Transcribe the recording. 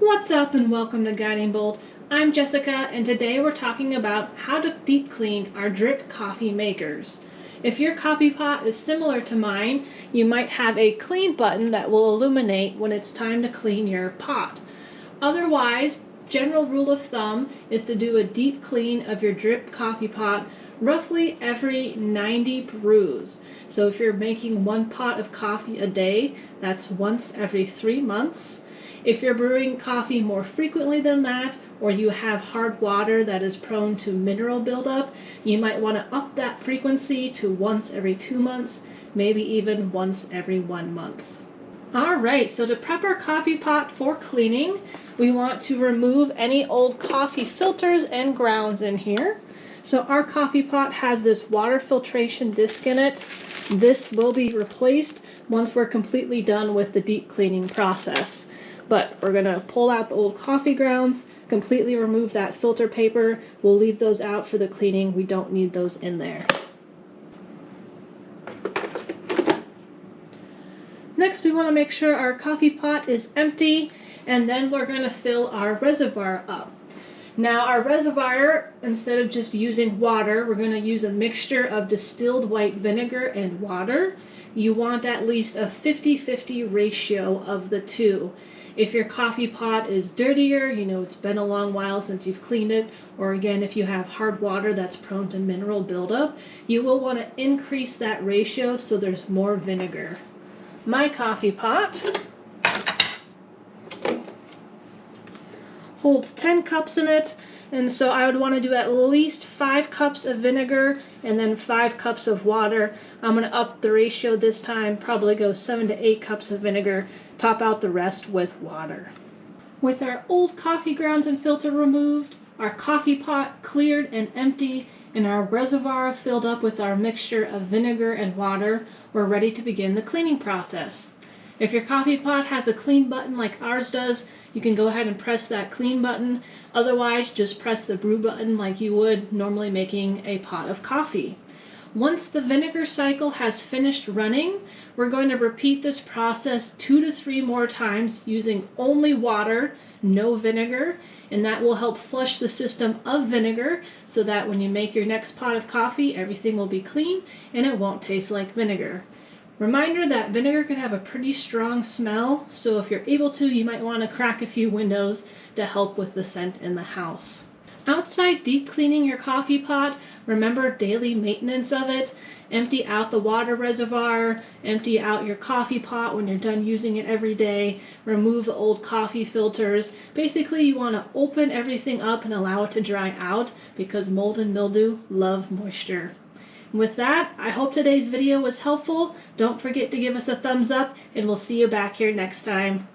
What's up and welcome to Guiding Bolt. I'm Jessica and today we're talking about how to deep clean our drip coffee makers. If your coffee pot is similar to mine, you might have a clean button that will illuminate when it's time to clean your pot. Otherwise, general rule of thumb is to do a deep clean of your drip coffee pot roughly every 90 brews. So if you're making one pot of coffee a day, that's once every 3 months. If you're brewing coffee more frequently than that, or you have hard water that is prone to mineral buildup, you might want to up that frequency to once every 2 months, maybe even once every 1 month. Alright, so to prep our coffee pot for cleaning, we want to remove any old coffee filters and grounds in here. So our coffee pot has this water filtration disc in it. This will be replaced once we're completely done with the deep cleaning process. But we're going to pull out the old coffee grounds, completely remove that filter paper. We'll leave those out for the cleaning. We don't need those in there. Next, we want to make sure our coffee pot is empty, and then we're going to fill our reservoir up. Now our reservoir, instead of just using water, we're going to use a mixture of distilled white vinegar and water. You want at least a 50-50 ratio of the two. If your coffee pot is dirtier, it's been a long while since you've cleaned it, or again, if you have hard water that's prone to mineral buildup, you will want to increase that ratio so there's more vinegar. My coffee pot holds 10 cups in it, and so I would want to do at least 5 cups of vinegar and then 5 cups of water. I'm going to up the ratio this time, probably go 7 to 8 cups of vinegar, top out the rest with water. With our old coffee grounds and filter removed, our coffee pot cleared and empty, and our reservoir filled up with our mixture of vinegar and water, we're ready to begin the cleaning process. If your coffee pot has a clean button like ours does, you can go ahead and press that clean button. Otherwise, just press the brew button like you would normally making a pot of coffee. Once the vinegar cycle has finished running, we're going to repeat this process 2 to 3 more times using only water, no vinegar, and that will help flush the system of vinegar so that when you make your next pot of coffee, everything will be clean and it won't taste like vinegar. Reminder that vinegar can have a pretty strong smell, so if you're able to, you might want to crack a few windows to help with the scent in the house. Outside deep cleaning your coffee pot, remember daily maintenance of it. Empty out the water reservoir, empty out your coffee pot when you're done using it every day, remove the old coffee filters. Basically, you want to open everything up and allow it to dry out because mold and mildew love moisture. With that, I hope today's video was helpful. Don't forget to give us a thumbs up, and we'll see you back here next time.